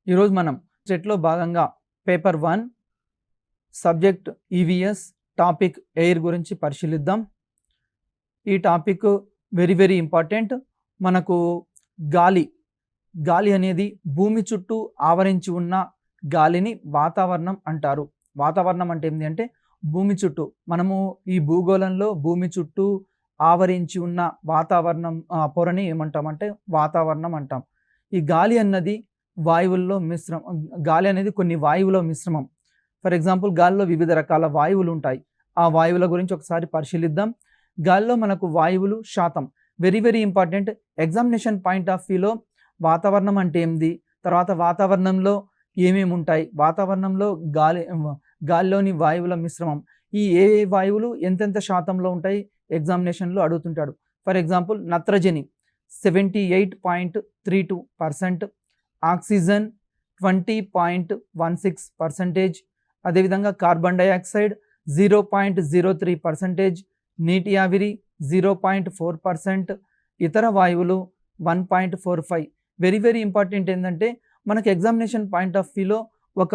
ఈరోజు మనం సెట్లో భాగంగా paper 1 subject EVS topic air గురించి పరిశీలిద్దాం. ఈ టాపిక్ వెరీ ఇంపార్టెంట్. మనకు గాలి అనేది భూమి చుట్టూ ఆవరించి ఉన్న గాలిని వాతావరణం అంటారు. వాతావరణం అంటే ఏంటి అంటే భూమి చుట్టూ, మనము ఈ భూగోళంలో భూమి చుట్టూ ఆవరించి ఉన్న వాతావరణం పొరని ఏమంటామంటే వాతావరణం అంటాం. ఈ గాలి అన్నది వాయువుల్లో మిశ్రమం. గాలి అనేది కొన్ని వాయువుల మిశ్రమం. ఫర్ ఎగ్జాంపుల్ గాలిలో వివిధ రకాల వాయువులు ఉంటాయి. ఆ వాయువుల గురించి ఒకసారి పరిశీలిద్దాం. గాలిలో మనకు వాయువులు శాతం very important. Examination point of వ్యూలో వాతావరణం అంటే ఏంది, తర్వాత వాతావరణంలో ఏమేమి ఉంటాయి, వాతావరణంలో గాలిలోని వాయువుల మిశ్రమం, ఈ ఏ వాయువులు ఎంతెంత శాతంలో ఉంటాయి ఎగ్జామినేషన్లో అడుగుతుంటాడు. ఫర్ ఎగ్జాంపుల్ నత్రజని 78.32%, ఆక్సిజన్ 20.16%, అదేవిధంగా కార్బన్ డైఆక్సైడ్ 0.03%, నీటి ఆవిరి 0.4%, ఇతర వాయువులు 1.45. వెరీ ఇంపార్టెంట్ ఏంటంటే మనకు ఎగ్జామినేషన్ పాయింట్ ఆఫ్ వ్యూలో ఒక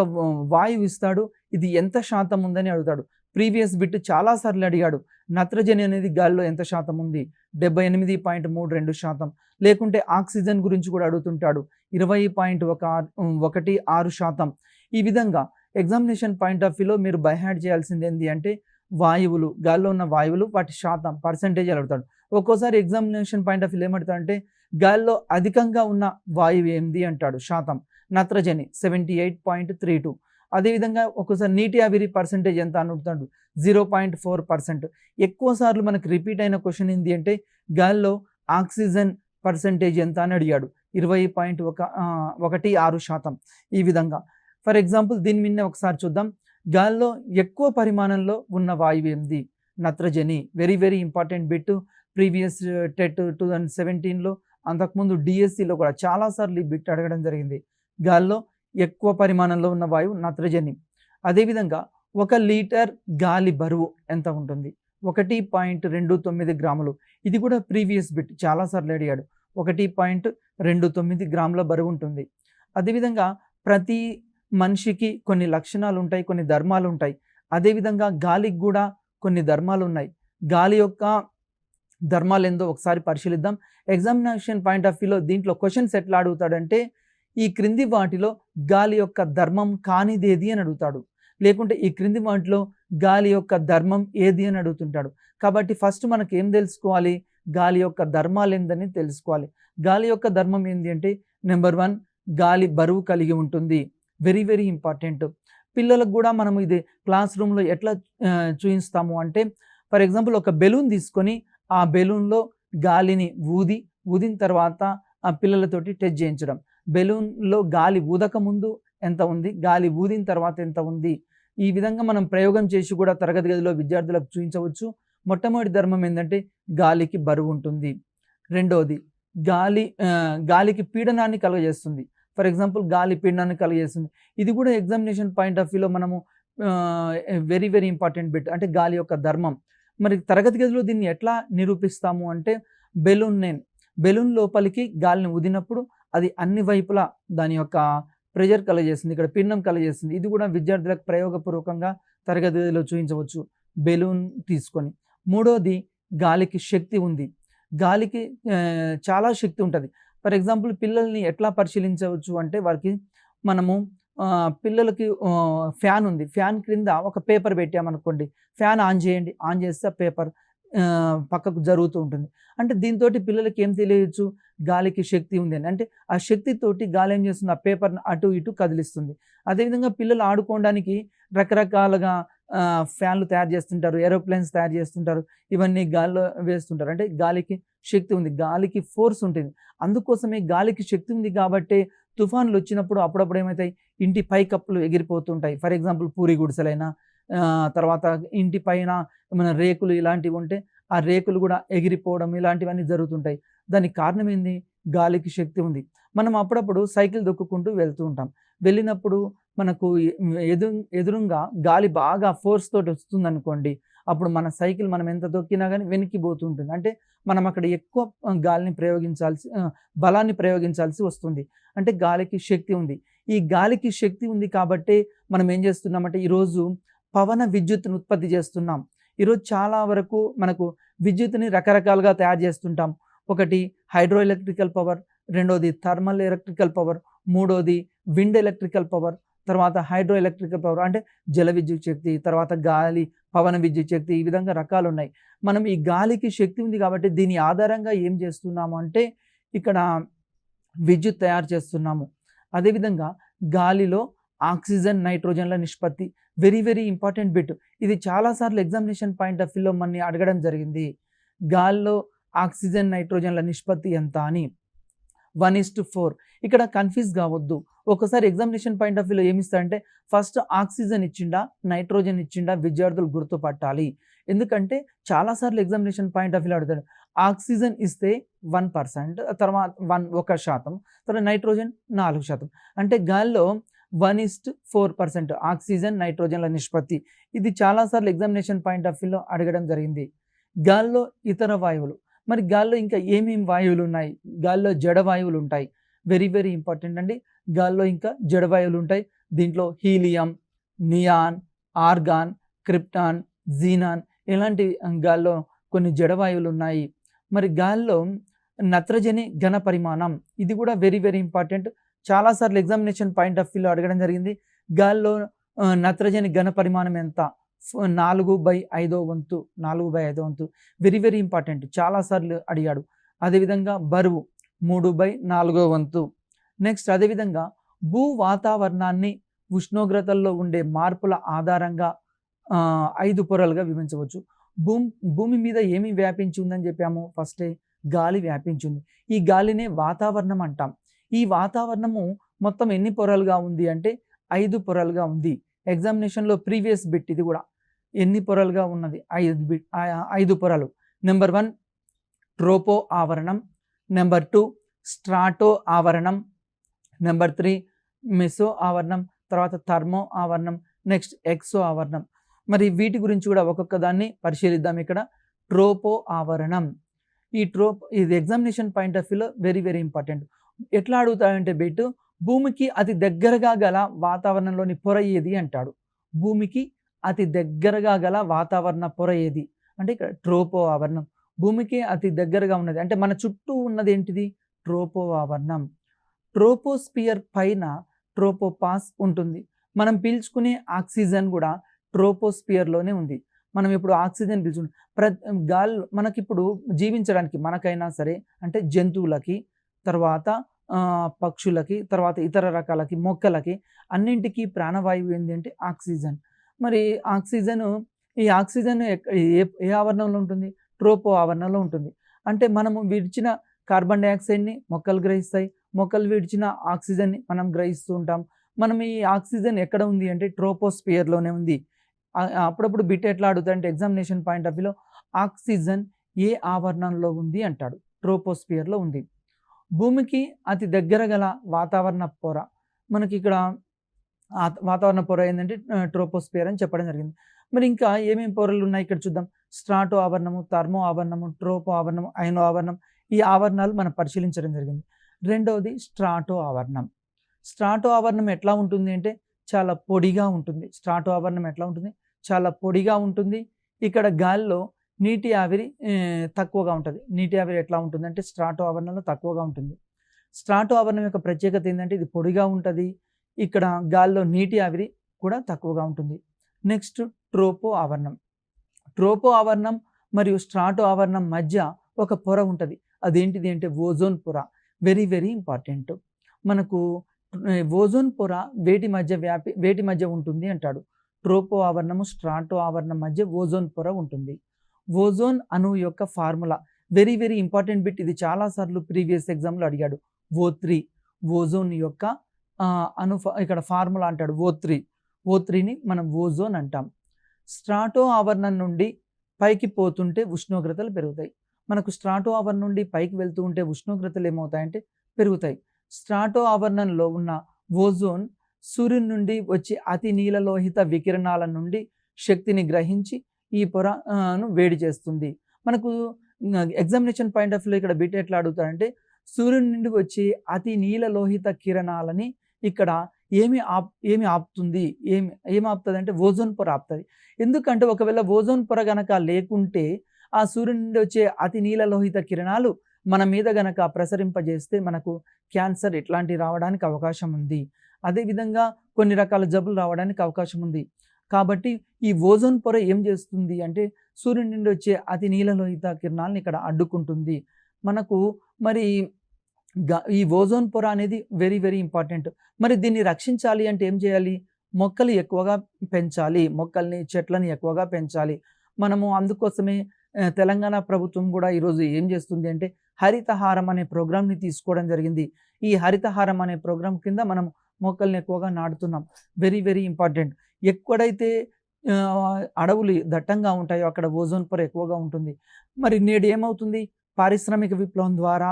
వాయువు ఇస్తాడు, ఇది ఎంత శాతం ఉందని అడుగుతాడు. ప్రీవియస్ బిట్ చాలాసార్లు అడిగాడు. నత్రజని అనేది గాలిలో ఎంత శాతం ఉంది, 78.32%. లేకుంటే ఆక్సిజన్ గురించి కూడా అడుగుతుంటాడు, 20.16%. ఈ విధంగా ఎగ్జామినేషన్ పాయింట్ ఆఫ్ వ్యూలో మీరు బై హ్యాండ్ చేయాల్సింది ఏంటి అంటే వాయువులు, గాలిలో ఉన్న వాయువులు వాటి శాతం పర్సంటేజ్ అడుగుతాడు. ఒక్కోసారి ఎగ్జామినేషన్ పాయింట్ ఆఫ్ వ్యూలో ఏమడుతాడంటే గాలిలో అధికంగా ఉన్న వాయువు ఏంది అంటాడు, శాతం. నత్రజని 78.32. అదేవిధంగా ఒక్కోసారి నీటి ఆవిరి పర్సంటేజ్ ఎంత అడుగుతాడు, 0.4%. ఎక్కువ సార్లు మనకు రిపీట్ అయిన క్వశ్చన్ ఏంటి అంటే గాలిలో ఆక్సిజన్ పర్సంటేజ్ ఎంత అని అడిగాడు, 20.16%. ఈ విధంగా ఫర్ ఎగ్జాంపుల్ దీని మీద ఒకసారి చూద్దాం. గాలిలో ఎక్కువ పరిమాణంలో ఉన్న వాయువు ఏంది, నత్రజని. Very important bit. Previous TET 2017లో, అంతకుముందు డిఎస్సిలో కూడా చాలాసార్లు ఈ బిట్ అడగడం జరిగింది. గాలిలో ఎక్కువ పరిమాణంలో ఉన్న వాయువు నత్రజని. అదేవిధంగా 1 లీటర్ గాలి బరువు ఎంత ఉంటుంది, 1.29 గ్రాములు. ఇది కూడా ప్రీవియస్ బిట్ చాలాసార్లు అడిగాడు. 1.29 గ్రాముల బరువు ఉంటుంది. అదేవిధంగా ప్రతి మనిషికి కొన్ని లక్షణాలు ఉంటాయి, కొన్ని ధర్మాలు ఉంటాయి. అదేవిధంగా గాలికి కూడా కొన్ని ధర్మాలు ఉన్నాయి. గాలి యొక్క ధర్మాలు ఏందో ఒకసారి పరిశీలిద్దాం. ఎగ్జామినేషన్ పాయింట్ ఆఫ్ వ్యూలో దీంట్లో క్వశ్చన్స్ ఎట్లా అడుగుతాడంటే ఈ క్రింది వాటిలో గాలి యొక్క ధర్మం కానిదేది అని అడుగుతాడు, లేకుంటే ఈ క్రింది వాటిలో గాలి యొక్క ధర్మం ఏది అని అడుగుతుంటాడు. కాబట్టి ఫస్ట్ మనకు ఏం తెలుసుకోవాలి, గాలి యొక్క ధర్మాలు ఏందని తెలుసుకోవాలి. గాలి యొక్క ధర్మం ఏంటి అంటే నెంబర్ 1, గాలి బరువు కలిగి ఉంటుంది. Very important. పిల్లలకు కూడా మనం ఇది క్లాస్ రూమ్లో ఎట్లా చూపిస్తాము అంటే ఫర్ ఎగ్జాంపుల్ ఒక బెలూన్ తీసుకొని ఆ బెలూన్లో గాలిని ఊదిన తర్వాత ఆ పిల్లలతోటి టెస్ట్ చేయించడం. బెలూన్లో గాలి ఊదక ముందు ఎంత ఉంది, గాలి ఊదిన తర్వాత ఎంత ఉంది. ఈ విధంగా మనం ప్రయోగం చేసి కూడా తరగతి గదిలో విద్యార్థులకు చూపించవచ్చు. మొట్టమొదటి ధర్మం ఏంటంటే గాలికి బరువు ఉంటుంది. రెండవది గాలికి పీడనాన్ని కలుగజేస్తుంది. ఫర్ ఎగ్జాంపుల్ గాలి పీడనాన్ని కలుగజేస్తుంది. ఇది కూడా ఎగ్జామినేషన్ పాయింట్ ఆఫ్ వ్యూలో మనము వెరీ ఇంపార్టెంట్ బిట్, అంటే గాలి యొక్క ధర్మం. మరి తరగతి గదిలో దీన్ని ఎట్లా నిరూపిస్తాము అంటే బెలూన్ లోపలికి గాలిని ఊదినప్పుడు అది అన్ని వైపులా దాని యొక్క ప్రెజర్ కలుగజేస్తుంది, ఇక్కడ పీడనం కలుగజేస్తుంది. ఇది కూడా విద్యార్థులకు ప్రయోగపూర్వకంగా తరగతి గదిలో చూపించవచ్చు బెలూన్ తీసుకొని. మూడోది గాలికి శక్తి ఉంది. గాలికి చాలా శక్తి ఉంటుంది. ఫర్ ఎగ్జాంపుల్ పిల్లల్ని ఎట్లా పరిశీలించవచ్చు అంటే వారికి మనము పిల్లలకి ఫ్యాన్ ఉంది, ఫ్యాన్ క్రింద ఒక పేపర్ పెట్టామనుకోండి, ఫ్యాన్ ఆన్ చేయండి, ఆన్ చేస్తే ఆ పేపర్ పక్కకు జరుగుతూ ఉంటుంది. అంటే దీంతో పిల్లలకి ఏం తెలియచ్చు, గాలికి శక్తి ఉంది అని. అంటే ఆ శక్తితోటి గాలి ఏం చేస్తుంది, ఆ పేపర్ని అటు ఇటు కదిలిస్తుంది. అదేవిధంగా పిల్లలు ఆడుకోవడానికి రకరకాలుగా ఫ్యాన్లు తయారు చేస్తుంటారు, ఏరోప్లేన్స్ తయారు చేస్తుంటారు, ఇవన్నీ గాలిలో వేస్తుంటారు. అంటే గాలికి శక్తి ఉంది, గాలికి ఫోర్స్ ఉంటుంది. అందుకోసమే గాలికి శక్తి ఉంది కాబట్టి తుఫాన్లు వచ్చినప్పుడు అప్పుడప్పుడు ఏమవుతాయి, ఇంటి పైకప్పులు ఎగిరిపోతుంటాయి. ఫర్ ఎగ్జాంపుల్ పూరి గుడిసెలైనా, తర్వాత ఇంటి పైన ఏమైనా రేకులు ఇలాంటివి ఉంటే ఆ రేకులు కూడా ఎగిరిపోవడం ఇలాంటివన్నీ జరుగుతుంటాయి. దానికి కారణం ఏంది, గాలికి శక్తి ఉంది. మనం అప్పుడప్పుడు సైకిల్ దొక్కుకుంటూ వెళ్తూ ఉంటాం. వెళ్ళినప్పుడు మనకు ఎదురుగా గాలి బాగా ఫోర్స్ తోటి వస్తుంది అనుకోండి, అప్పుడు మన సైకిల్ మనం ఎంత దొక్కినా కానీ వెనక్కి పోతుంటుంది. అంటే మనం అక్కడ ఎక్కువ బలాన్ని ప్రయోగించాల్సి వస్తుంది. అంటే గాలికి శక్తి ఉంది. ఈ గాలికి శక్తి ఉంది కాబట్టే మనం ఏం చేస్తున్నామంటే ఈరోజు పవన విద్యుత్తును ఉత్పత్తి చేస్తున్నాం. ఈరోజు చాలా వరకు మనకు విద్యుత్తుని రకరకాలుగా తయారు చేస్తుంటాం. ఒకటి హైడ్రో ఎలక్ట్రికల్ పవర్, రెండోది థర్మల్ ఎలక్ట్రికల్ పవర్, మూడోది విండ్ ఎలక్ట్రికల్ పవర్, తర్వాత హైడ్రో ఎలక్ట్రికల్ పవర్ అంటే జల విద్యుత్ శక్తి, తర్వాత గాలి పవన విద్యుత్ శక్తి, ఈ విధంగా రకాలు ఉన్నాయి. మనం ఈ గాలికి శక్తి ఉంది కాబట్టి దీని ఆధారంగా ఏం చేస్తున్నాము అంటే ఇక్కడ విద్యుత్ తయారు చేస్తున్నాము. అదేవిధంగా గాలిలో ఆక్సిజన్ నైట్రోజన్ల నిష్పత్తి వెరీ వెరీ ఇంపార్టెంట్ బిట్. ఇది చాలాసార్లు ఎగ్జామినేషన్ పాయింట్ ఆఫ్ వ్యూలో మనని అడగడం జరిగింది. గాల్లో ఆక్సిజన్ నైట్రోజన్ల నిష్పత్తి ఎంత అని 1:4. ఇక్కడ కన్ఫ్యూజ్ కావద్దు. ఒకసారి ఎగ్జామినేషన్ పాయింట్ ఆఫ్ వ్యూలో ఏమిస్తారంటే ఫస్ట్ ఆక్సిజన్ ఇచ్చిండా నైట్రోజన్ ఇచ్చిండా విద్యార్థులు గుర్తుపట్టాలి. ఎందుకంటే చాలాసార్లు ఎగ్జామినేషన్ పాయింట్ ఆఫ్ వ్యూలో అడుగుతాడు. ఆక్సిజన్ ఇస్తే 1%, తర్వాత 1%, తర్వాత నైట్రోజన్ 4%. అంటే గాల్లో 1:4% ఆక్సిజన్ నైట్రోజన్ల నిష్పత్తి. ఇది చాలాసార్లు ఎగ్జామినేషన్ పాయింట్ ఆఫ్ వ్యూలో అడగడం జరిగింది. గాల్లో ఇతర వాయువులు, మరి గాల్లో ఇంకా ఏమేమి వాయువులు ఉన్నాయి? గాల్లో జడ వాయువులు ఉంటాయి. వెరీ వెరీ ఇంపార్టెంట్ అండి. గాల్లో ఇంకా జడ వాయువులు ఉంటాయి. దీంట్లో helium, neon, organ, krypton, xenon ఇలాంటి గాల్లో కొన్ని జడ వాయువులు ఉన్నాయి. మరి గాల్లో నత్రజని ఘన పరిమాణం, ఇది కూడా వెరీ వెరీ ఇంపార్టెంట్. చాలాసార్లు ఎగ్జామినేషన్ పాయింట్ ఆఫ్ వ్యూలో అడగడం జరిగింది. గాల్లో నత్రజని ఘన పరిమాణం ఎంత? 4/5 వంతు. 4/5 వంతు వెరీ వెరీ ఇంపార్టెంట్, చాలాసార్లు అడిగాడు. అదేవిధంగా బరువు 3/4 వంతు. నెక్స్ట్ అదేవిధంగా భూ వాతావరణాన్ని ఉష్ణోగ్రతల్లో ఉండే మార్పుల ఆధారంగా 5 పొరలుగా విభజించవచ్చు. భూమి మీద ఏమి వ్యాపించి ఉందని చెప్పాము? ఫస్టే గాలి వ్యాపించి ఉంది. ఈ గాలినే వాతావరణం అంటాం. ఈ వాతావరణము మొత్తం ఎన్ని పొరలుగా ఉంది అంటే 5 పొరలుగా ఉంది. ఎగ్జామినేషన్లో ప్రీవియస్ బిట్ ఇది కూడా. ఎన్ని పొరలుగా ఉన్నది? 5 పొరలు. నెంబర్ 1 ట్రోపో ఆవరణం, నెంబర్ 2 స్ట్రాటో ఆవరణం, నెంబర్ 3 మెసో ఆవరణం, తర్వాత థర్మో ఆవరణం, నెక్స్ట్ ఎక్సో ఆవరణం. మరి వీటి గురించి కూడా ఒక్కొక్క దాన్ని పరిశీలిద్దాం. ఇక్కడ ట్రోపో ఆవరణం. ఇది ఎగ్జామినేషన్ పాయింట్ ఆఫ్ వ్యూలో వెరీ వెరీ ఇంపార్టెంట్. ఎట్లా అడుగుతాడంటే బిట్, భూమికి అతి దగ్గరగా గల వాతావరణంలోని పొర ఏది అంటాడు. భూమికి అతి దగ్గరగా గల వాతావరణ పొర ఏది అంటే ఇక్కడ ట్రోపో ఆవరణం. భూమికి అతి దగ్గరగా ఉన్నది అంటే మన చుట్టూ ఉన్నది ఏంటిది? ట్రోపో ఆవరణం. ట్రోపోస్పియర్ పైన ట్రోపోపాస్ ఉంటుంది. మనం పీల్చుకునే ఆక్సిజన్ కూడా ట్రోపోస్పియర్లోనే ఉంది. మనం ఇప్పుడు ఆక్సిజన్ పీల్చుకున్నాం. గాలి మనకిప్పుడు జీవించడానికి, మనకైనా సరే అంటే జంతువులకి, తర్వాత పక్షులకి, తర్వాత ఇతర రకాలకి, మొక్కలకి అన్నింటికీ ప్రాణవాయువు ఏంటి అంటే ఆక్సిజన్. మరి ఈ ఆక్సిజన్ ఏ ఆవరణంలో ఉంటుంది? ట్రోపో ఆవరణంలో ఉంటుంది. అంటే మనము విడిచిన కార్బన్ డైఆక్సైడ్ని మొక్కలు గ్రహిస్తాయి, మొక్కలు విడిచిన ఆక్సిజన్ని మనం గ్రహిస్తూ ఉంటాం. మనం ఈ ఆక్సిజన్ ఎక్కడ ఉంది అంటే ట్రోపోస్పియర్లోనే ఉంది. అప్పుడప్పుడు బిట్ ఎట్లా అడుగుతాడంటే ఎగ్జామినేషన్ పాయింట్ ఆఫ్ వ్యూలో ఆక్సిజన్ ఏ ఆవరణంలో ఉంది అంటాడు. ట్రోపోస్పియర్లో ఉంది. భూమికి అతి దగ్గర గల వాతావరణ పొర, మనకి ఇక్కడ వాతావరణ పొర ఏంటంటే ట్రోపోస్పియర్ అని చెప్పడం జరిగింది. మరి ఇంకా ఏమేమి పొరలు ఉన్నాయి ఇక్కడ చూద్దాం. స్ట్రాటో ఆవరణము, థర్మో ఆవరణము, ట్రోపో ఆవరణము, ఐనో ఆవరణం, ఈ ఆవరణాలు మనం పరిశీలించడం జరిగింది. రెండవది స్ట్రాటో ఆవరణం. స్ట్రాటో ఆవరణం ఎట్లా ఉంటుంది అంటే చాలా పొడిగా ఉంటుంది. స్ట్రాటో ఆవరణం ఎట్లా ఉంటుంది? చాలా పొడిగా ఉంటుంది. ఇక్కడ గాలిలో నీటి ఆవిరి తక్కువగా ఉంటుంది. నీటి ఆవిరి ఎట్లా ఉంటుంది అంటే స్ట్రాటో ఆవరణంలో తక్కువగా ఉంటుంది. స్ట్రాటో ఆవరణం యొక్క ప్రత్యేకత ఏంటంటే ఇది పొడిగా ఉంటుంది. ఇక్కడ గాలిలో నీటి ఆవిరి కూడా తక్కువగా ఉంటుంది. నెక్స్ట్ ట్రోపో ఆవరణం. ట్రోపో ఆవరణం మరియు స్ట్రాటో ఆవరణం మధ్య ఒక పొర ఉంటుంది. అదేంటిది అంటే ఓజోన్ పొర. Very very important. మనకు ఓజోన్ పొర వేటి మధ్య ఉంటుంది అంటాడు. ట్రోపో ఆవరణము, స్ట్రాటో ఆవరణం మధ్య ఓజోన్ పొర ఉంటుంది. ఓజోన్ అణువు యొక్క formula very very important bit. ఇది చాలాసార్లు ప్రీవియస్ ఎగ్జామ్లో అడిగాడు. O3 ఓజోన్ యొక్క ఇక్కడ ఫార్ములా అంటాడు. O3ని మనం ఓజోన్ అంటాం. స్ట్రాటో ఆవరణం నుండి పైకి పోతుంటే ఉష్ణోగ్రతలు పెరుగుతాయి. మనకు స్ట్రాటో ఆవరణం నుండి పైకి వెళ్తూ ఉంటే ఉష్ణోగ్రతలు ఏమవుతాయంటే పెరుగుతాయి. స్ట్రాటో ఆవరణంలో ఉన్న ఓజోన్ సూర్యుని నుండి వచ్చే అతి నీలలోహిత వికిరణాల నుండి శక్తిని గ్రహించి ఈ పొరను వేడి చేస్తుంది. మనకు ఎగ్జామినేషన్ పాయింట్ ఆఫ్ వ్యూలో ఇక్కడ బిట్ ఎట్లా అడుగుతారంటే సూర్యుని నుండి వచ్చే అతి నీలలోహిత కిరణాలని ఇక్కడ ఏమి ఆపుతుంది, ఏమి ఆపుతుందంటే ఓజోన్ పొర ఆపుతుంది. ఎందుకంటే ఒకవేళ ఓజోన్ పొర గనక లేకుంటే ఆ సూర్యుని నుండి వచ్చే అతి నీలలోహిత కిరణాలు మన మీద గనక ప్రసరింపజేస్తే మనకు క్యాన్సర్ ఇట్లాంటివి రావడానికి అవకాశం ఉంది. అదేవిధంగా కొన్ని రకాల జబ్బులు రావడానికి అవకాశం ఉంది. కాబట్టి ఈ ఓజోన్ పొర ఏం చేస్తుంది అంటే సూర్యుని నుండి వచ్చే అతి నీలలోహిత కిరణాలను ఇక్కడ అడ్డుకుంటుంది. మనకు మరి ఈ ఓజోన్ పొర అనేది వెరీ వెరీ ఇంపార్టెంట్. మరి దీన్ని రక్షించాలి అంటే ఏం చేయాలి? మొక్కలు ఎక్కువగా పెంచాలి. చెట్లని ఎక్కువగా పెంచాలి. మనము అందుకోసమే తెలంగాణ ప్రభుత్వం కూడా ఈరోజు ఏం చేస్తుంది అంటే హరితహారం అనే ప్రోగ్రామ్‌ని తీసుకోవడం జరిగింది. ఈ హరితహారం అనే ప్రోగ్రామ్ కింద మనం మొక్కల్ని ఎక్కువగా నాటుతున్నాం. Very very important. ఎక్కడైతే అడవులు దట్టంగా ఉంటాయో అక్కడ ఓజోన్ పొర ఎక్కువగా ఉంటుంది. మరి నేడు ఏమవుతుంది? పారిశ్రామిక విప్లవం ద్వారా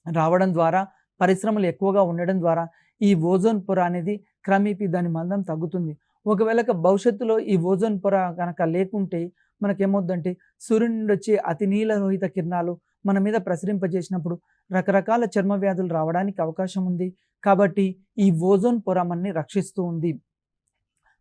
రావడం ద్వారా, పరిశ్రమలు ఎక్కువగా ఉండడం ద్వారా ఈ ఓజోన్ పొర అనేది క్రమేపీ దాని మందం తగ్గుతుంది. ఒకవేళ భవిష్యత్తులో ఈ ఓజోన్ పొర గనక లేకుంటే మనకేమవుద్దంటే సూర్యుని నుండి వచ్చే అతి నీలలోహిత కిరణాలు మన మీద ప్రసరింపజేసినప్పుడు రకరకాల చర్మ వ్యాధులు రావడానికి అవకాశం ఉంది. కాబట్టి ఈ ఓజోన్ పొర మనని రక్షిస్తూ ఉంది.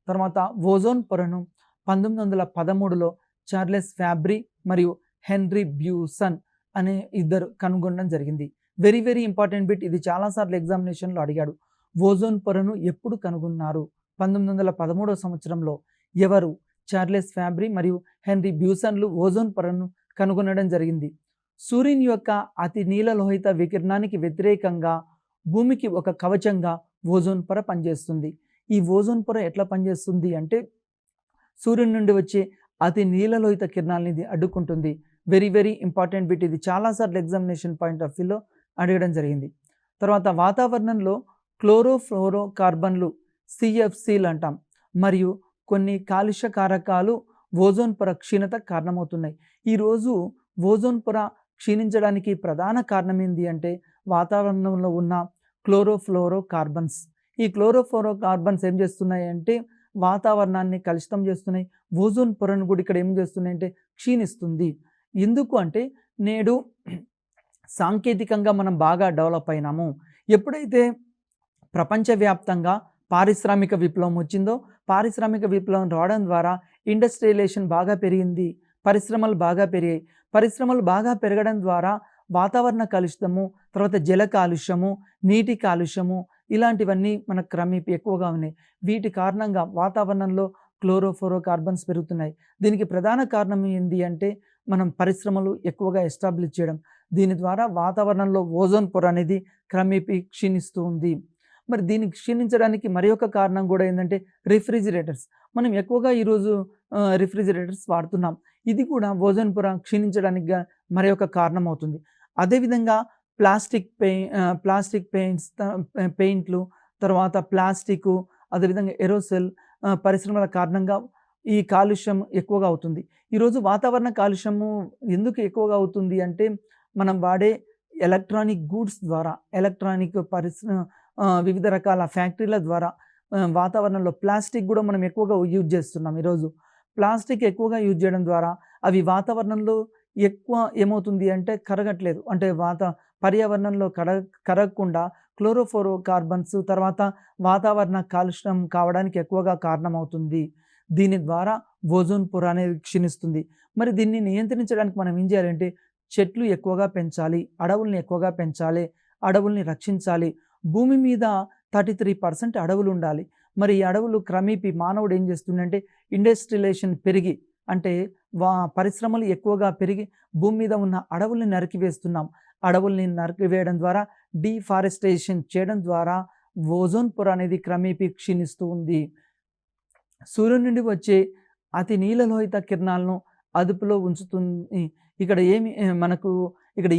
తర్వాత ఓజోన్ పొరను 1913లో చార్లెస్ ఫ్యాబ్రీ మరియు హెన్రీ బ్యూసన్ అనే ఇద్దరు కనుగొనడం జరిగింది. Very very important bit. ఇది చాలాసార్లు ఎగ్జామినేషన్లో అడిగాడు. ఓజోన్ పొరను ఎప్పుడు కనుగొన్నారు? 1913వ సంవత్సరంలో. ఎవరు? చార్లెస్ ఫ్యాబ్రీ మరియు హెన్రీ బ్యూసన్లు ఓజోన్ పొరను కనుగొనడం జరిగింది. సూర్యుని యొక్క అతి నీలలోహిత వికిరణానికి వ్యతిరేకంగా భూమికి ఒక కవచంగా ఓజోన్ పొర పనిచేస్తుంది. ఈ ఓజోన్ పొర ఎట్లా పనిచేస్తుంది అంటే సూర్యుని నుండి వచ్చే అతి నీలలోహిత కిరణాలని ఇది అడ్డుకుంటుంది. Very very important bit. ఇది చాలాసార్లు ఎగ్జామినేషన్ పాయింట్ ఆఫ్ వ్యూలో అడగడం జరిగింది. తర్వాత వాతావరణంలో క్లోరోఫ్లోరో కార్బన్లు సిఎఫ్సిలు అంటాం మరియు కొన్ని కాలుష్య కారకాలు ఓజోన్ పొర క్షీణత కారణమవుతున్నాయి. ఈరోజు ఓజోన్ పొర క్షీణించడానికి ప్రధాన కారణం ఏంటి అంటే వాతావరణంలో ఉన్న క్లోరోఫ్లోరో కార్బన్స్. ఈ క్లోరోఫ్లోరో కార్బన్స్ ఏం చేస్తున్నాయి అంటే వాతావరణాన్ని కలుషితం చేస్తున్నాయి. ఓజోన్ పొరను కూడా ఇక్కడ ఏం చేస్తున్నాయి అంటే క్షీణిస్తుంది. ఎందుకు అంటే నేడు సాంకేతికంగా మనం బాగా డెవలప్ అయినాము. ఎప్పుడైతే ప్రపంచవ్యాప్తంగా పారిశ్రామిక విప్లవం వచ్చిందో, పారిశ్రామిక విప్లవం రావడం ద్వారా ఇండస్ట్రియలైజేషన్ బాగా పెరిగింది, పరిశ్రమలు బాగా పెరిగాయి. పరిశ్రమలు బాగా పెరగడం ద్వారా వాతావరణ కలుషితము, తర్వాత జల కాలుష్యము, నీటి కాలుష్యము ఇలాంటివన్నీ మనకు క్రమేపీ ఎక్కువగా ఉన్నాయి. వీటి కారణంగా వాతావరణంలో క్లోరోఫ్లోరో కార్బన్స్ పెరుగుతున్నాయి. దీనికి ప్రధాన కారణం ఏంటి అంటే మనం పరిశ్రమలు ఎక్కువగా ఎస్టాబ్లిష్ చేయడం. దీని ద్వారా వాతావరణంలో ఓజోన్ పొర అనేది క్రమేపీ క్షీణిస్తూ ఉంది. మరి దీన్ని క్షీణించడానికి మరి ఒక కారణం కూడా ఏంటంటే రిఫ్రిజిరేటర్స్. మనం ఎక్కువగా ఈరోజు రిఫ్రిజిరేటర్స్ వాడుతున్నాం. ఇది కూడా ఓజోన్ పొర క్షీణించడానికి మరి ఒక కారణం అవుతుంది. అదేవిధంగా ప్లాస్టిక్ పెయింట్లు, తర్వాత ప్లాస్టిక్, అదేవిధంగా ఏరోసెల్ పరిశ్రమల కారణంగా ఈ కాలుష్యం ఎక్కువగా అవుతుంది. ఈరోజు వాతావరణ కాలుష్యము ఎందుకు ఎక్కువగా అవుతుంది అంటే మనం వాడే ఎలక్ట్రానిక్ గూడ్స్ ద్వారా, వివిధ రకాల ఫ్యాక్టరీల ద్వారా వాతావరణంలో ప్లాస్టిక్ కూడా మనం ఎక్కువగా యూజ్ చేస్తున్నాం. ఈరోజు ప్లాస్టిక్ ఎక్కువగా యూజ్ చేయడం ద్వారా వాతావరణంలో ఎక్కువ ఏమవుతుంది అంటే కరగట్లేదు. అంటే పర్యావరణంలో కరగకుండా క్లోరోఫ్లోరో కార్బన్స్ తర్వాత వాతావరణ కాలుష్యం కావడానికి ఎక్కువగా కారణమవుతుంది. దీని ద్వారా ఓజోన్ పొర అనేది క్షీణిస్తుంది. మరి దీన్ని నియంత్రించడానికి మనం ఏం చేయాలంటే చెట్లు ఎక్కువగా పెంచాలి, అడవుల్ని ఎక్కువగా పెంచాలి, అడవుల్ని రక్షించాలి. భూమి మీద 33% అడవులు ఉండాలి. మరి ఈ అడవులు క్రమేపీ మానవుడు ఏం చేస్తుందంటే ఇండస్ట్రియలైజేషన్ పెరిగి అంటే పరిశ్రమలు ఎక్కువగా పెరిగి భూమి మీద ఉన్న అడవుల్ని నరికివేస్తున్నాం. అడవుల్ని నరికివేయడం ద్వారా డీఫారెస్టేషన్ చేయడం ద్వారా ఓజోన్ పొర అనేది క్రమేపీ క్షీణిస్తూ ఉంది. సూర్యుడి నుండి వచ్చే అతి నీలలోహిత కిరణాలను అదుపులో ఉంచుతుంది. ఇక్కడ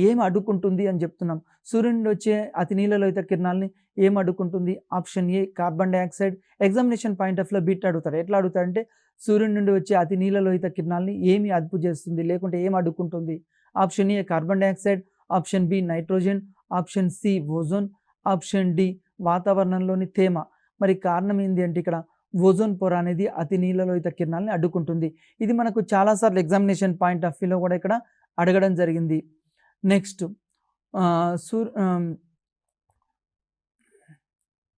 ఏమి అడ్డుకుంటుంది అని చెప్తున్నాం. సూర్యుడి నుండి వచ్చే అతి నీలలోహిత కిరణాలని ఏం అడ్డుకుంటుంది? Option A carbon dioxide. Examination point of లో బిట్ అడుగుతారు. ఎట్లా అడుగుతారంటే సూర్యుడి నుండి వచ్చే అతి నీలలోహిత కిరణాలని ఏమి అదుపు చేస్తుంది, లేకుంటే ఏం అడ్డుకుంటుంది? Option A carbon dioxide, option B nitrogen, option C ozone, option D వాతావరణంలోని తేమ. మరి కారణం ఏంటి అంటే ఇక్కడ ఓజోన్ పొర అనేది అతి నీలలోహిత కిరణాలని అడ్డుకుంటుంది. ఇది మనకు చాలాసార్లు ఎగ్జామినేషన్ పాయింట్ ఆఫ్ వ్యూలో కూడా ఇక్కడ అడగడం జరిగింది. నెక్స్ట్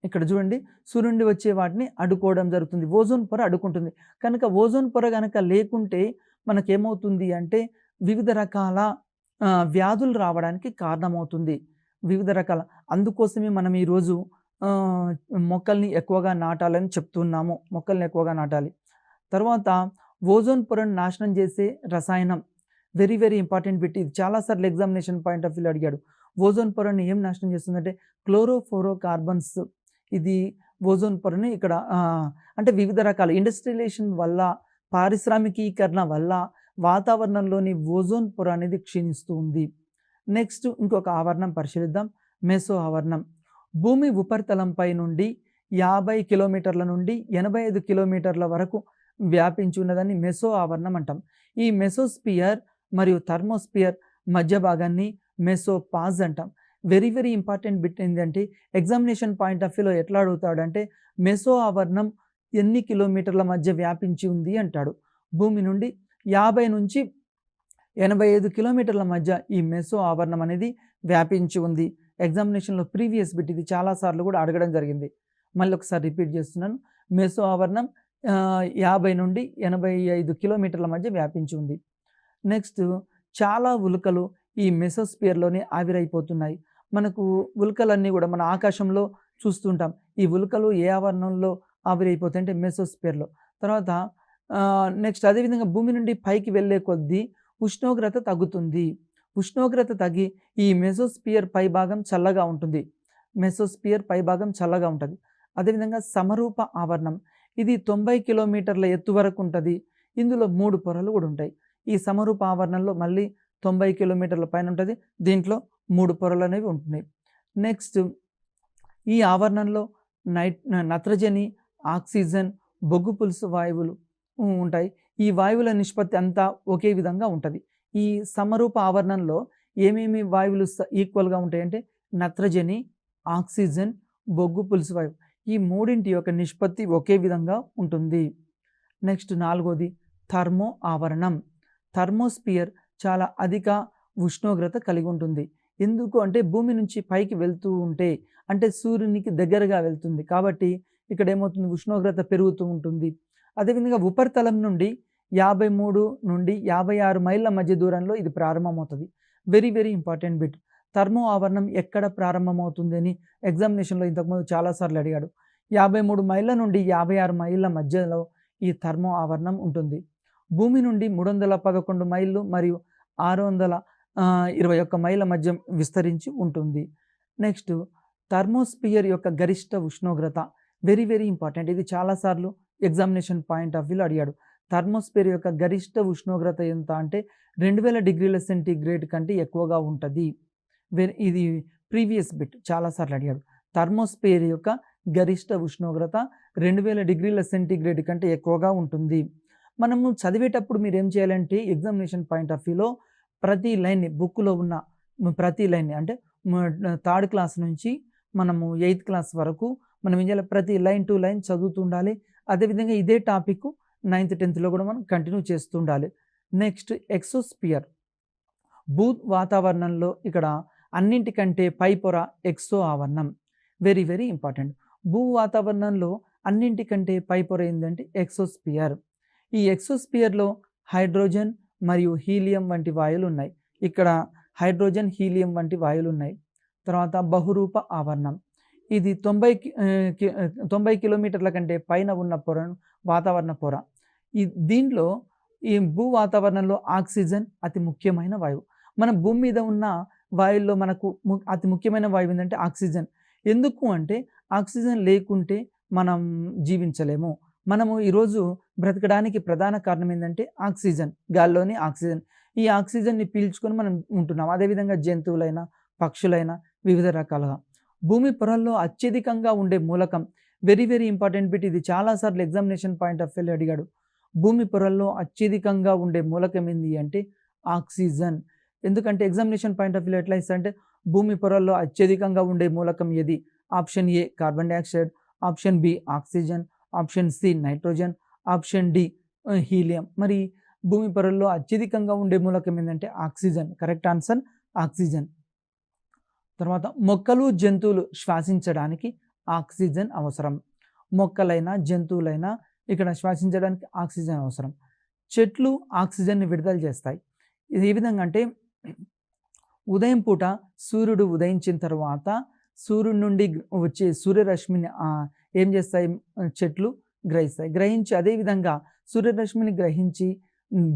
ఇక్కడ చూడండి, సూర్యుడి నుండి వచ్చే వాటిని అడ్డుకోవడం జరుగుతుంది. ఓజోన్ పొర అడ్డుకుంటుంది. కనుక ఓజోన్ పొర గనక లేకుంటే మనకేమవుతుంది అంటే వివిధ రకాల వ్యాధులు రావడానికి కారణమవుతుంది. వివిధ రకాల అందుకోసమే మనం ఈరోజు ఆహ్, మొక్కల్ని ఎక్కువగా నాటాలని చెప్తున్నాము. మొక్కల్ని ఎక్కువగా నాటాలి. తర్వాత ఓజోన్ పొరను నాశనం చేసే రసాయనం వెరీ వెరీ ఇంపార్టెంట్ బిట్. ఇది చాలా సార్లు ఎగ్జామినేషన్ పాయింట్ ఆఫ్ వ్యూలో అడిగాడు. ఓజోన్ పొరను ఏం నాశనం చేస్తుందంటే క్లోరోఫ్లోరోకార్బన్స్. ఇది ఓజోన్ పొరని ఇక్కడ అంటే వివిధ రకాల ఇండస్ట్రియలైజేషన్ వల్ల, పారిశ్రామికీకరణ వల్ల వాతావరణంలోని ఓజోన్ పొర అనేది క్షీణిస్తూ ఉంది. నెక్స్ట్ ఇంకొక ఆవరణం పరిశీలిద్దాం. మెసో ఆవరణం. భూమి ఉపరితలంపై నుండి 50 కిలోమీటర్ల నుండి 85 కిలోమీటర్ల వరకు వ్యాపించి ఉన్నదాన్ని మెసో ఆవరణం అంటాం. ఈ మెసోస్పియర్ మరియు థర్మోస్పియర్ మధ్య భాగాన్ని మెసోపాజ్ అంటాం. వెరీ వెరీ ఇంపార్టెంట్ బిట్ ఏంటంటే ఎగ్జామినేషన్ పాయింట్ ఆఫ్ వ్యూలో ఎట్లా అడుగుతాడంటే మెసో ఆవరణం ఎన్ని కిలోమీటర్ల మధ్య వ్యాపించి ఉంది అంటాడు. భూమి నుండి 50 నుంచి 85 కిలోమీటర్ల మధ్య ఈ మెసో ఆవరణం అనేది వ్యాపించి ఉంది. ఎగ్జామినేషన్లో ప్రీవియస్ బిట్ ఇది చాలాసార్లు కూడా అడగడం జరిగింది. మళ్ళీ ఒకసారి రిపీట్ చేస్తున్నాను. మెసో ఆవరణం 50 నుండి 85 కిలోమీటర్ల మధ్య వ్యాపించి ఉంది. నెక్స్ట్ చాలా ఉల్కలు ఈ మెసోస్పియర్లోనే ఆవిరైపోతున్నాయి. మనకు ఉల్కలన్నీ కూడా మన ఆకాశంలో చూస్తుంటాం. ఈ ఉల్కలు ఏ ఆవరణంలో ఆవిరైపోతాయి అంటే మెసోస్పియర్లో. తర్వాత నెక్స్ట్ అదేవిధంగా భూమి నుండి పైకి వెళ్ళే కొద్దీ ఉష్ణోగ్రత తగ్గుతుంది. ఉష్ణోగ్రత తగ్గి ఈ మెసోస్పియర్ పైభాగం చల్లగా ఉంటుంది. మెసోస్పియర్ పైభాగం చల్లగా ఉంటుంది. అదేవిధంగా సమరూప ఆవరణం. ఇది 90 కిలోమీటర్ల ఎత్తు వరకు ఉంటుంది. ఇందులో 3 పొరలు కూడా ఉంటాయి. ఈ సమరూప ఆవరణంలో మళ్ళీ 90 కిలోమీటర్ల పైన ఉంటుంది. దీంట్లో 3 పొరలు అనేవి ఉంటున్నాయి. నెక్స్ట్ ఈ ఆవరణంలో నత్రజని, ఆక్సిజన్, బొగ్గు పులుసు వాయువులు ఉంటాయి. ఈ వాయువుల నిష్పత్తి అంతా ఒకే విధంగా ఉంటుంది. ఈ సమరూప ఆవరణంలో ఏమేమి వాయువులు ఈక్వల్గా ఉంటాయంటే నత్రజని, ఆక్సిజన్, బొగ్గు పులుసు వాయువు. ఈ మూడింటి యొక్క నిష్పత్తి ఒకే విధంగా ఉంటుంది. నెక్స్ట్ 4వది థర్మో ఆవరణం. థర్మోస్పియర్ చాలా అధిక ఉష్ణోగ్రత కలిగి ఉంటుంది. ఎందుకు అంటే భూమి నుంచి పైకి వెళ్తూ ఉంటే అంటే సూర్యునికి దగ్గరగా వెళ్తుంది కాబట్టి ఇక్కడ ఏమవుతుంది, ఉష్ణోగ్రత పెరుగుతూ ఉంటుంది. అదేవిధంగా ఉపరితలం నుండి 53 నుండి 56 మైళ్ళ మధ్య దూరంలో ఇది ప్రారంభమవుతుంది. Very very important bit. Thermo ఆవరణం ఎక్కడ ప్రారంభమవుతుంది అని ఎగ్జామినేషన్లో ఇంతకుముందు చాలాసార్లు అడిగాడు. 53 మైళ్ళ నుండి 56 మైళ్ళ మధ్యలో ఈ థర్మో ఆవరణం ఉంటుంది. భూమి నుండి 311 మైళ్ళు మరియు 621 మైళ్ళ మధ్య విస్తరించి ఉంటుంది. నెక్స్ట్ థర్మోస్పియర్ యొక్క గరిష్ట ఉష్ణోగ్రత వెరీ వెరీ ఇంపార్టెంట్. ఇది చాలాసార్లు ఎగ్జామినేషన్ పాయింట్ ఆఫ్ వ్యూలో అడిగాడు. థర్మోస్పియర్ యొక్క గరిష్ట ఉష్ణోగ్రత ఎంత అంటే 2000 డిగ్రీల సెంటీగ్రేడ్ కంటే ఎక్కువగా ఉంటుంది. ఇది ప్రీవియస్ బిట్ చాలాసార్లు అడిగాడు. థర్మోస్పియర్ యొక్క గరిష్ట ఉష్ణోగ్రత 2000 డిగ్రీల సెంటీగ్రేడ్ కంటే ఎక్కువగా ఉంటుంది. మనము చదివేటప్పుడు మీరు ఏం చేయాలంటే ఎగ్జామినేషన్ పాయింట్ ఆఫ్ వ్యూలో ప్రతి లైన్ని బుక్లో ఉన్న ప్రతి లైన్ని అంటే 3rd క్లాస్ నుంచి మనము 8th క్లాస్ వరకు మనం ఏం చేయాలి, ప్రతి లైన్ టు లైన్ చదువుతూ ఉండాలి. అదేవిధంగా ఇదే టాపిక్ 9th 10thలో కూడా మనం కంటిన్యూ చేస్తూ ఉండాలి. Next exosphere. భూ వాతావరణంలో ఇక్కడ అన్నింటికంటే పై పొర ఎక్సో ఆవరణం. Very very important. భూ వాతావరణంలో అన్నింటికంటే పై పొర ఏంటంటే ఎక్సోస్పియర్. ఈ ఎక్సోస్పియర్లో హైడ్రోజన్ మరియు హీలియం వంటి వాయువులు ఉన్నాయి. ఇక్కడ హైడ్రోజన్, హీలియం వంటి వాయువులు ఉన్నాయి. తర్వాత బహురూప ఆవరణం. ఇది 90 కిలోమీటర్ల కంటే పైన ఉన్న పొరను వాతావరణ పొర. దీంట్లో ఈ భూ వాతావరణంలో ఆక్సిజన్ అతి ముఖ్యమైన వాయువు. మన భూమి మీద ఉన్న వాయువుల్లో మనకు అతి ముఖ్యమైన వాయువు ఏంటంటే ఆక్సిజన్. ఎందుకు అంటే ఆక్సిజన్ లేకుంటే మనం జీవించలేము. మనము ఈరోజు బ్రతకడానికి ప్రధాన కారణం ఏంటంటే ఆక్సిజన్, గాల్లోని ఆక్సిజన్. ఈ ఆక్సిజన్ని పీల్చుకొని మనం ఉంటున్నాం. అదేవిధంగా జంతువులైనా, పక్షులైనా వివిధ రకాలుగా. భూమి పొరల్లో అత్యధికంగా ఉండే మూలకం వెరీ వెరీ ఇంపార్టెంట్ బిట్. ఇది చాలాసార్లు ఎగ్జామినేషన్ పాయింట్ ఆఫ్ వ్యూలో అడిగాడు. భూమి పొరల్లో అత్యధికంగా ఉండే మూలకం ఏంది అంటే ఆక్సిజన్. ఎందుకంటే ఎగ్జామినేషన్ పాయింట్ ఆఫ్ వ్యూలో ఎట్లా ఇస్తారంటే భూమి పొరల్లో అత్యధికంగా ఉండే మూలకం ఏది? Option A carbon dioxide, option B oxygen, option C nitrogen, option D helium. మరి భూమి పొరల్లో అత్యధికంగా ఉండే మూలకం ఏంటంటే ఆక్సిజన్. Correct answer oxygen. తర్వాత మొక్కలు, జంతువులు శ్వాసించడానికి ఆక్సిజన్ అవసరం. మొక్కలైనా జంతువులైనా ఇక్కడ శ్వాసించడానికి ఆక్సిజన్ అవసరం. చెట్లు ఆక్సిజన్ని విడుదల చేస్తాయి. ఇది ఏ విధంగా అంటే ఉదయం పూట సూర్యుడు ఉదయించిన తర్వాత సూర్యుడి నుండి వచ్చే సూర్యరశ్మిని ఏం చేస్తాయి చెట్లు గ్రహిస్తాయి. గ్రహించి అదేవిధంగా సూర్యరశ్మిని గ్రహించి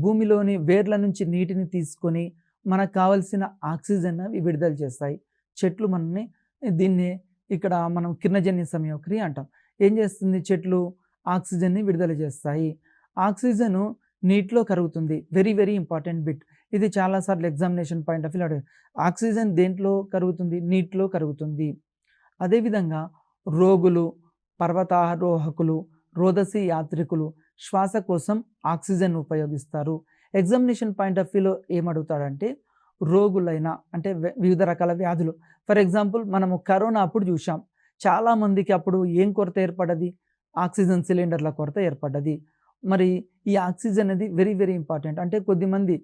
భూమిలోని వేర్ల నుంచి నీటిని తీసుకొని మనకు కావలసిన ఆక్సిజన్ అవి విడుదల చేస్తాయి. చెట్లు మనల్ని దీన్ని ఇక్కడ మనం కిరణజన్య సంయోక్రియ అంటాం. ఏం చేస్తుంది చెట్లు ఆక్సిజన్ని విడుదల చేస్తాయి. ఆక్సిజను నీటిలో కరుగుతుంది. Very very important bit. ఇది చాలాసార్లు ఎగ్జామినేషన్ పాయింట్ ఆఫ్ వ్యూ అడిగారు. ఆక్సిజన్ దేంట్లో కరుగుతుంది? నీటిలో కరుగుతుంది. అదేవిధంగా రోగులు, పర్వతారోహకులు, రోదసి యాత్రికులు శ్వాస కోసం ఆక్సిజన్ ఉపయోగిస్తారు. ఎగ్జామినేషన్ పాయింట్ ఆఫ్ వ్యూలో ఏమడుగుతాడంటే రోగులైనా అంటే వివిధ రకాల వ్యాధులు. ఫర్ ఎగ్జాంపుల్ మనము కరోనా అప్పుడు చూసాం. చాలామందికి అప్పుడు ఏం కొరత ఏర్పడ్డది? ఆక్సిజన్ సిలిండర్ల కొరత ఏర్పడ్డది. మరి ఈ ఆక్సిజన్ అనేది వెరీ వెరీ ఇంపార్టెంట్. అంటే కొద్దిమంది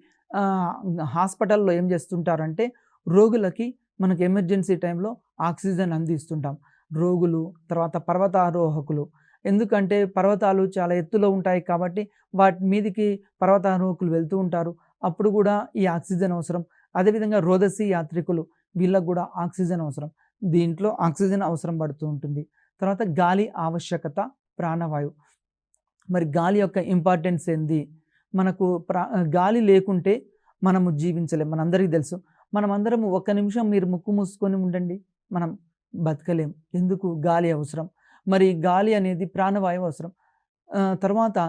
హాస్పిటల్లో ఏం చేస్తుంటారంటే రోగులకి మనకు ఎమర్జెన్సీ టైంలో ఆక్సిజన్ అందిస్తుంటాం. రోగులు, తర్వాత పర్వతారోహకులు. ఎందుకంటే పర్వతాలు చాలా ఎత్తులో ఉంటాయి కాబట్టి వాటి మీదికి పర్వతారోహకులు వెళ్తూ ఉంటారు. అప్పుడు కూడా ఈ ఆక్సిజన్ అవసరం. అదేవిధంగా రోదసి యాత్రికులు, వీళ్ళకు కూడా ఆక్సిజన్ అవసరం. దీంట్లో ఆక్సిజన్ అవసరం పడుతూ ఉంటుంది. తర్వాత గాలి ఆవశ్యకత, ప్రాణవాయువు. మరి గాలి యొక్క ఇంపార్టెన్స్ ఏంది? మనకు గాలి లేకుంటే మనము జీవించలేం. మనందరికీ తెలుసు. మనమందరం ఒక్క నిమిషం మీరు ముక్కు మూసుకొని ఉండండి, మనం బతకలేం. ఎందుకు? గాలి అవసరం. మరి గాలి అనేది ప్రాణవాయువు అవసరం. తర్వాత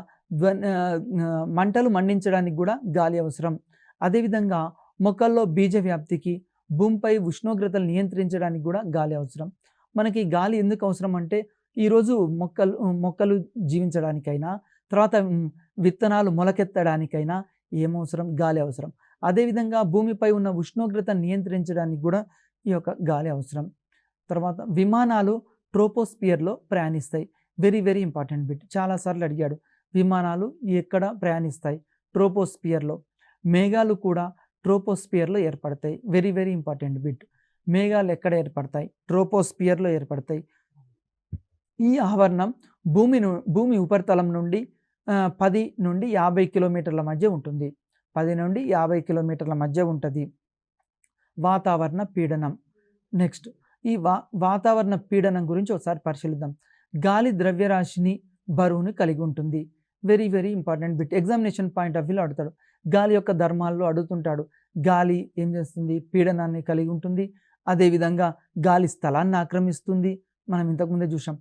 మంటలు మండించడానికి కూడా గాలి అవసరం. అదేవిధంగా మొక్కల్లో బీజ వ్యాప్తికి, భూమిపై ఉష్ణోగ్రతలు నియంత్రించడానికి కూడా గాలి అవసరం. మనకి గాలి ఎందుకు అవసరం అంటే ఈరోజు మొక్కలు జీవించడానికైనా, తర్వాత విత్తనాలు మొలకెత్తడానికైనా ఏమవసరం? గాలి అవసరం. అదేవిధంగా భూమిపై ఉన్న ఉష్ణోగ్రత నియంత్రించడానికి కూడా ఈ యొక్క గాలి అవసరం. తర్వాత విమానాలు ట్రోపోస్పియర్లో ప్రయాణిస్తాయి. Very very important bit. చాలాసార్లు అడిగాడు. విమానాలు ఎక్కడ ప్రయాణిస్తాయి? ట్రోపోస్పియర్లో. మేఘాలు కూడా ట్రోపోస్పియర్లో ఏర్పడతాయి. Very very important bit. మేఘాలు ఎక్కడ ఏర్పడతాయి? ట్రోపోస్పియర్లో ఏర్పడతాయి. ఈ ఆవరణం భూమి ఉపరితలం నుండి 10 నుండి 50 కిలోమీటర్ల మధ్య ఉంటుంది. 10 నుండి 50 కిలోమీటర్ల మధ్య ఉంటుంది. వాతావరణ పీడనం. నెక్స్ట్ ఈ వాతావరణ పీడనం గురించి ఒకసారి పరిశీలిద్దాం. గాలి ద్రవ్యరాశిని, బరువుని కలిగి ఉంటుంది. Very very important bit. Examination point of వ్యూలో అడుగుతాడు. గాలి యొక్క ధర్మాల్లో అడుగుతుంటాడు. గాలి ఏం చేస్తుంది? పీడనాన్ని కలిగి ఉంటుంది. అదేవిధంగా గాలి స్థలాన్ని ఆక్రమిస్తుంది. మనం ఇంతకుముందే చూసాం.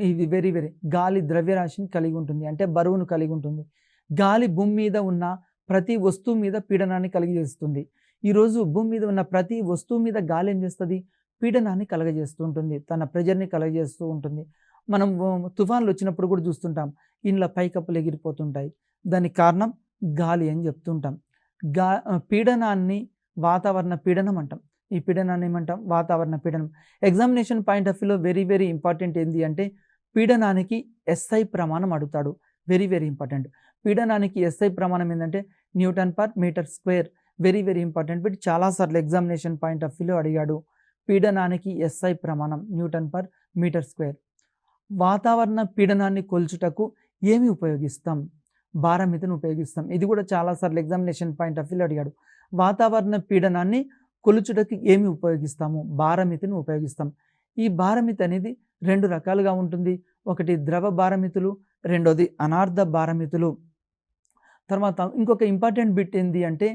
ఇది వెరీ వెరీ గాలి ద్రవ్యరాశిని కలిగి ఉంటుంది, అంటే బరువును కలిగి ఉంటుంది. గాలి భూమి మీద ఉన్న ప్రతి వస్తువు మీద పీడనాన్ని కలిగజేస్తుంది. ఈరోజు భూమి మీద ఉన్న ప్రతి వస్తువు మీద గాలి ఏం చేస్తుంది? పీడనాన్ని కలగజేస్తూ ఉంటుంది, తన ప్రెజర్ని కలగజేస్తూ ఉంటుంది. మనం తుఫాన్లు వచ్చినప్పుడు కూడా చూస్తుంటాం, ఇండ్ల పైకప్పులు ఎగిరిపోతుంటాయి. దానికి కారణం గాలి అని చెప్తుంటాం. పీడనాన్ని వాతావరణ పీడనం అంటాం. ఈ పీడనాన్ని ఏమంటాం? వాతావరణ పీడనం. ఎగ్జామినేషన్ పాయింట్ ఆఫ్ వ్యూలో వెరీ వెరీ ఇంపార్టెంట్ ఏంటి అంటే పీడనానికి ఎస్ఐ ప్రమాణం అడుగుతాడు. Very very important. పీడనానికి ఎస్ఐ ప్రమాణం ఏంటంటే newton per metre square. Very very important bit. చాలాసార్లు ఎగ్జామినేషన్ పాయింట్ ఆఫ్ వ్యూలో అడిగాడు. పీడనానికి ఎస్ఐ ప్రమాణం న్యూటన్ పర్ మీటర్ స్క్వేర్. వాతావరణ పీడనాన్ని కొల్చుటకు ఏమి ఉపయోగిస్తాం? బారోమీటర్ను ఉపయోగిస్తాం. ఇది కూడా చాలాసార్లు ఎగ్జామినేషన్ పాయింట్ ఆఫ్ వ్యూలో అడిగాడు. వాతావరణ పీడనాన్ని కొలుచుటకు ఏమి ఉపయోగిస్తాము? బారోమీటర్ను ఉపయోగిస్తాం. ఈ బారోమీటర్ అనేది 2 రకాలుగా ఉంటుంది. ఒకటి ద్రవ బారోమీటర్లు, రెండోది అనార్ధ బారోమీటర్లు. తర్వాత ఇంకొక ఇంపార్టెంట్ బిట్ ఏంది అంటే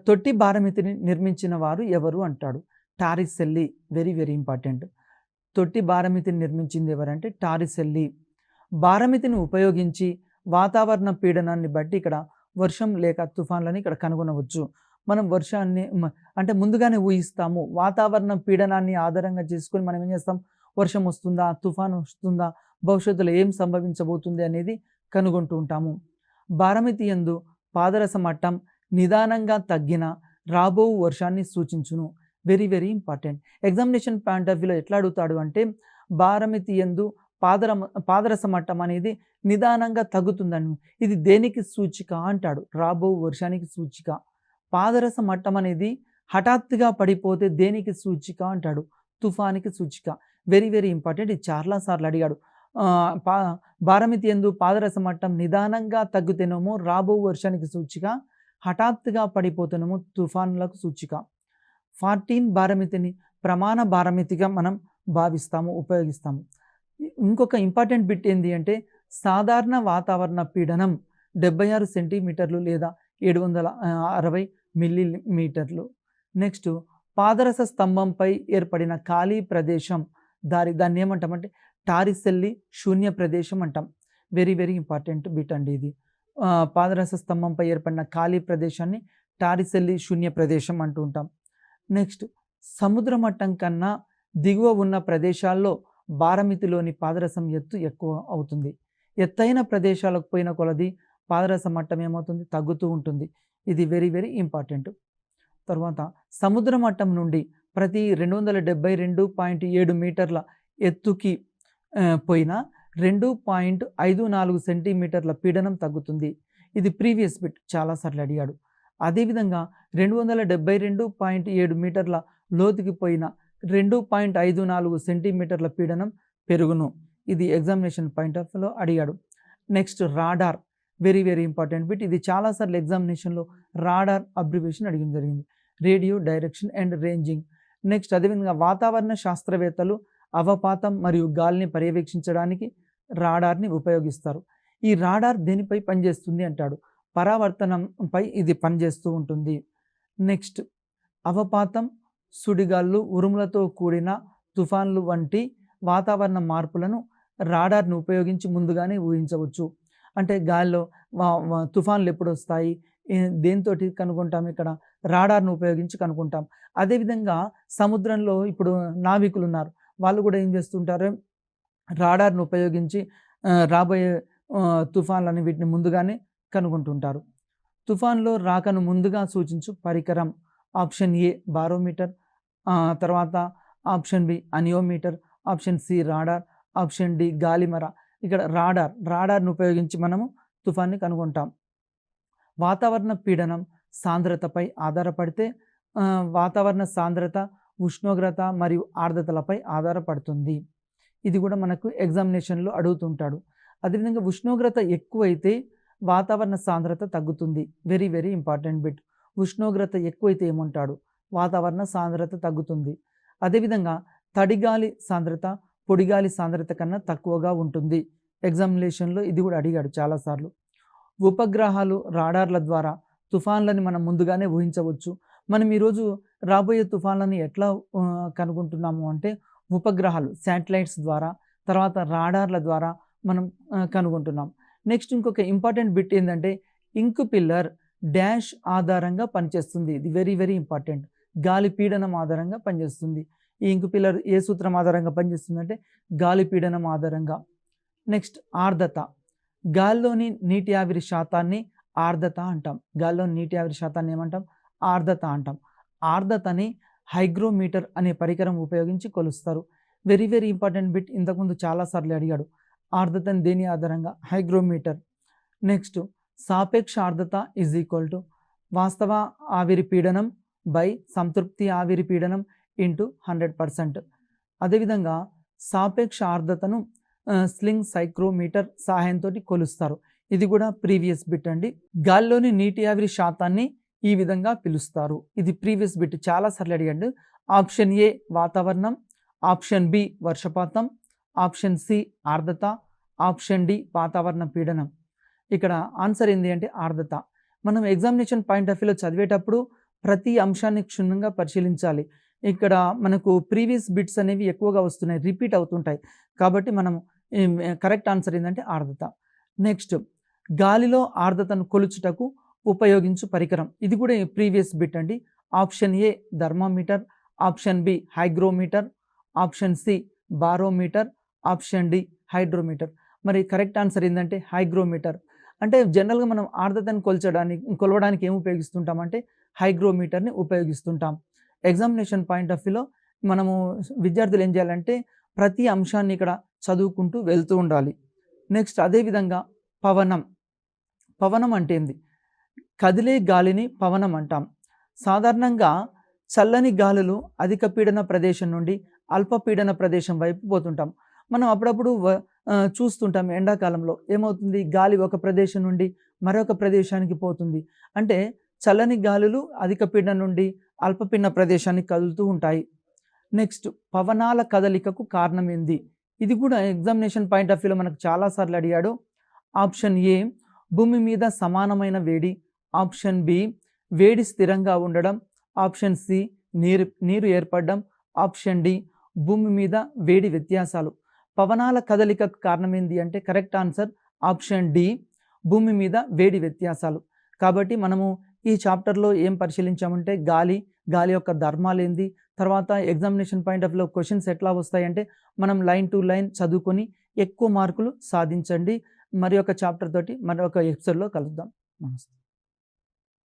తొట్టి బారోమీటర్ని నిర్మించిన వారు ఎవరు అంటాడు. టారిసెల్లి. Very very important. తొట్టి బారోమీటర్ని నిర్మించింది ఎవరంటే టారిసెల్లి. బారోమీటర్ని ఉపయోగించి వాతావరణ పీడనాన్ని బట్టి ఇక్కడ వర్షం లేక తుఫాన్లని ఇక్కడ కనుగొనవచ్చు. మనం వర్షాన్ని అంటే ముందుగానే ఊహిస్తాము. వాతావరణ పీడనాన్ని ఆధారంగా చేసుకొని మనం ఏం చేస్తాం? వర్షం వస్తుందా, తుఫాను వస్తుందా, భవిష్యత్తులో ఏం సంభవించబోతుంది అనేది కనుగొంటూ ఉంటాము. బారోమీటర్ యందు పాదరస మట్టం నిదానంగా తగ్గిన రాబో వర్షాన్ని సూచించును. Very very important. Examination point of వ్యూలో ఎట్లా అడుగుతాడు అంటే బారోమీటర్ యందు పాదరస మట్టం అనేది నిదానంగా తగ్గుతుందని. ఇది దేనికి సూచిక అంటాడు? రాబో వర్షానికి సూచిక. పాదరస మట్టం అనేది హఠాత్తుగా పడిపోతే దేనికి సూచిక అంటాడు? తుఫానికి సూచిక. Very very important. ఇది చాలా సార్లు అడిగాడు. పా భారమితి యందు పాదరస మట్టం నిదానంగా తగ్గుతేనేమో రాబో వర్షానికి సూచిక, హఠాత్తుగా పడిపోతేనేమో తుఫానులకు సూచిక. 14 భారమితిని ప్రమాణ భారమితిగా మనం భావిస్తాము, ఉపయోగిస్తాము. ఇంకొక ఇంపార్టెంట్ బిట్ ఏంది అంటే సాధారణ వాతావరణ పీడనం 76 సెంటీమీటర్లు లేదా 760 మిల్లీమీటర్లు. నెక్స్ట్ పాదరస స్తంభంపై ఏర్పడిన ఖాళీ ప్రదేశం దాన్ని ఏమంటామంటే టారిసెల్లి శూన్య ప్రదేశం అంటాం. వెరీ వెరీ ఇంపార్టెంట్ బిట్ అండి ఇది. పాదరస స్తంభంపై ఏర్పడిన ఖాళీ ప్రదేశాన్ని టారిసెల్లి శూన్య ప్రదేశం అంటూ ఉంటాం. నెక్స్ట్ సముద్ర మట్టం కన్నా దిగువ ఉన్న ప్రదేశాల్లో భారమితిలోని పాదరసం ఎత్తు ఎక్కువ అవుతుంది. ఎత్తైన ప్రదేశాలకు పోయిన కొలది పాదరస మట్టం ఏమవుతుంది, తగ్గుతూ ఉంటుంది. ఇది వెరీ వెరీ ఇంపార్టెంట్. తర్వాత సముద్ర మట్టం నుండి ప్రతి 272.7 మీటర్ల ఎత్తుకి పోయిన 2.54 సెంటీమీటర్ల పీడనం తగ్గుతుంది. ఇది ప్రీవియస్ బిట్, చాలాసార్లు అడిగాడు. అదేవిధంగా 272.7 మీటర్ల లోతుకి పోయిన 2.54 సెంటీమీటర్ల పీడనం పెరుగును. ఇది ఎగ్జామినేషన్ పాయింట్ ఆఫ్ వ్యూలో అడిగాడు. Next radar, very very important bit. ఇది చాలాసార్లు ఎగ్జామినేషన్లో రాడార్ అబ్రివేషన్ అడిగింది జరిగింది. Radio direction and ranging. Next అదేవిధంగా వాతావరణ శాస్త్రవేత్తలు అవపాతం మరియు గాలిని పర్యవేక్షించడానికి రాడార్ని ఉపయోగిస్తారు. ఈ రాడార్ దేనిపై పనిచేస్తుంది అంటాడు, పరావర్తనంపై ఇది పనిచేస్తూ ఉంటుంది. నెక్స్ట్ అవపాతం, సుడిగాళ్ళు, ఉరుములతో కూడిన తుఫాన్లు వంటి వాతావరణ మార్పులను రాడార్ని ఉపయోగించి ముందుగానే ఊహించవచ్చు. అంటే గాల్లో తుఫాన్లు ఎప్పుడు వస్తాయి, దేంతో కనుక్కుంటాం, ఇక్కడ రాడార్ను ఉపయోగించి కనుక్కుంటాం. అదేవిధంగా సముద్రంలో ఇప్పుడు నావికులు ఉన్నారు, వాళ్ళు కూడా ఏం చేస్తుంటారు, రాడార్ను ఉపయోగించి రాబోయే తుఫాన్లని వీటిని ముందుగానే కనుగొంటుంటారు. తుఫాన్లో రాకను ముందుగా సూచించు పరికరం ఆప్షన్ ఏ బారోమీటర్, తర్వాత option B anemometer, option C radar, option D గాలిమర. ఇక్కడ రాడార్ను ఉపయోగించి మనము తుఫాన్ని కనుగొంటాం. వాతావరణ పీడనం సాంద్రతపై ఆధారపడితే వాతావరణ సాంద్రత, ఉష్ణోగ్రత మరియు ఆర్ద్రతలపై ఆధారపడుతుంది. ఇది కూడా మనకు ఎగ్జామినేషన్లో అడుగుతుంటాడు. అదేవిధంగా ఉష్ణోగ్రత ఎక్కువైతే వాతావరణ సాంద్రత తగ్గుతుంది. Very very important bit. ఉష్ణోగ్రత ఎక్కువైతే ఏమంటాడు, వాతావరణ సాంద్రత తగ్గుతుంది. అదేవిధంగా తడిగాలి సాంద్రత పొడిగాలి సాంద్రత కన్నా తక్కువగా ఉంటుంది. ఎగ్జామినేషన్లో ఇది కూడా అడిగాడు చాలాసార్లు. ఉపగ్రహాలు, రాడార్ల ద్వారా తుఫాన్లని మనం ముందుగానే ఊహించవచ్చు. మనం ఈరోజు రాబోయే తుఫాన్లని ఎట్లా కనుగొంటున్నాము అంటే ఉపగ్రహాలు, శాటిలైట్స్ ద్వారా, తర్వాత రాడార్ల ద్వారా మనం కనుగొంటున్నాం. నెక్స్ట్ ఇంకొక ఇంపార్టెంట్ బిట్ ఏంటంటే ఇంకు పిల్లర్ డాష్ ఆధారంగా పనిచేస్తుంది. ఇది వెరీ వెరీ ఇంపార్టెంట్. గాలి పీడనం ఆధారంగా పనిచేస్తుంది. ఈ ఇంకు పిల్లర్ ఏ సూత్రం ఆధారంగా పనిచేస్తుంది అంటే గాలి పీడనం ఆధారంగా. నెక్స్ట్ ఆర్ద్రత, గాల్లోని నీటి ఆవిరి శాతాన్ని ఆర్ద్రత అంటాం. గాల్లోని నీటి ఆవిరి శాతాన్ని ఏమంటాం, ఆర్ద్రత అంటాం. ఆర్ద్రతని హైగ్రోమీటర్ అనే పరికరం ఉపయోగించి కొలుస్తారు. వెరీ వెరీ ఇంపార్టెంట్ బిట్, ఇంతకుముందు చాలాసార్లు అడిగాడు. ఆర్ద్రతని దేని ఆధారంగా, హైగ్రోమీటర్. నెక్స్ట్ సాపేక్ష ఆర్ద్రత ఈజ్ ఈక్వల్ టు వాస్తవ ఆవిరి పీడనం బై సంతృప్తి ఆవిరి పీడనం ఇంటూ 100%. అదేవిధంగా సాపేక్ష ఆర్ద్రతను స్లింగ్ సైక్రోమీటర్ సహాయంతో కొలుస్తారు. ఇది కూడా ప్రీవియస్ బిట్ అండి. గాల్లోని నీటి ఆవిరి శాతాన్ని ఈ విధంగా పిలుస్తారు. ఇది ప్రీవియస్ బిట్, చాలాసార్లు అడిగాడు. ఆప్షన్ ఏ వాతావరణం, ఆప్షన్ బి వర్షపాతం, ఆప్షన్ సి ఆర్ద్రత, ఆప్షన్ డి వాతావరణ పీడనం. ఇక్కడ ఆన్సర్ ఏంటి అంటే ఆర్ద్రత. మనం ఎగ్జామినేషన్ పాయింట్ ఆఫ్ వ్యూలో చదివేటప్పుడు ప్రతి అంశాన్ని క్షుణ్ణంగా పరిశీలించాలి. ఇక్కడ మనకు ప్రీవియస్ బిట్స్ అనేవి ఎక్కువగా వస్తున్నాయి, రిపీట్ అవుతుంటాయి. కాబట్టి మనం కరెక్ట్ ఆన్సర్ ఏంటంటే ఆర్ద్రత. నెక్స్ట్ గాలిలో ఆర్ద్రతను కొలుచుటకు ఉపయోగించు పరికరం. ఇది కూడా ప్రీవియస్ బిట్ అండి. Option A thermometer, option B hygrometer, option C barometer, option D hydrometer. మరి కరెక్ట్ ఆన్సర్ ఏంటంటే హైగ్రోమీటర్. అంటే జనరల్గా మనం ఆర్ద్రతను కొలవడానికి ఏం ఉపయోగిస్తుంటామంటే హైగ్రోమీటర్ని ఉపయోగిస్తుంటాం. ఎగ్జామినేషన్ పాయింట్ ఆఫ్ వ్యూలో మనము విద్యార్థులు ఏం చేయాలంటే ప్రతి అంశాన్ని ఇక్కడ చదువుకుంటూ వెళ్తూ ఉండాలి. నెక్స్ట్ అదేవిధంగా పవనం అంటే ఏంది, కదిలే గాలిని పవనం అంటాం. సాధారణంగా చల్లని గాలులు అధిక పీడన ప్రదేశం నుండి అల్పపీడన ప్రదేశం వైపు పోతుంటాం. మనం అప్పుడప్పుడు చూస్తుంటాం ఎండాకాలంలో ఏమవుతుంది, గాలి ఒక ప్రదేశం నుండి మరొక ప్రదేశానికి పోతుంది. అంటే చల్లని గాలులు అధిక పీడనం నుండి అల్పపీడన ప్రదేశానికి కదులుతూ ఉంటాయి. నెక్స్ట్, పవనాల కదలికకు కారణం ఏంది? ఇది కూడా ఎగ్జామినేషన్ పాయింట్ ఆఫ్ వ్యూలో మనకు చాలాసార్లు అడిగాడు. ఆప్షన్ ఏ, భూమి మీద సమానమైన వేడి. ఆప్షన్ బి, వేడి స్థిరంగా ఉండడం. ఆప్షన్ సి, నీరు ఏర్పడడం. ఆప్షన్ డి, భూమి మీద వేడి వ్యత్యాసాలు. పవనాల కదలికకు కారణం ఏంది అంటే కరెక్ట్ ఆన్సర్ ఆప్షన్ డి, భూమి మీద వేడి వ్యత్యాసాలు. కాబట్టి మనము ఈ చాప్టర్లో ఏం పరిశీలించామంటే గాలి యొక్క ధర్మాలు ఏంది, తర్వాత ఎగ్జామినేషన్ పాయింట్ ఆఫ్ వ్యూలో క్వశ్చన్స్ ఎట్లా వస్తాయంటే మనం లైన్ టు లైన్ చదువుకొని ఎక్కువ మార్కులు సాధించండి. మరి ఒక చాప్టర్ తోటి మరి ఒక ఎపిసోడ్లో కలుద్దాం. నమస్తే.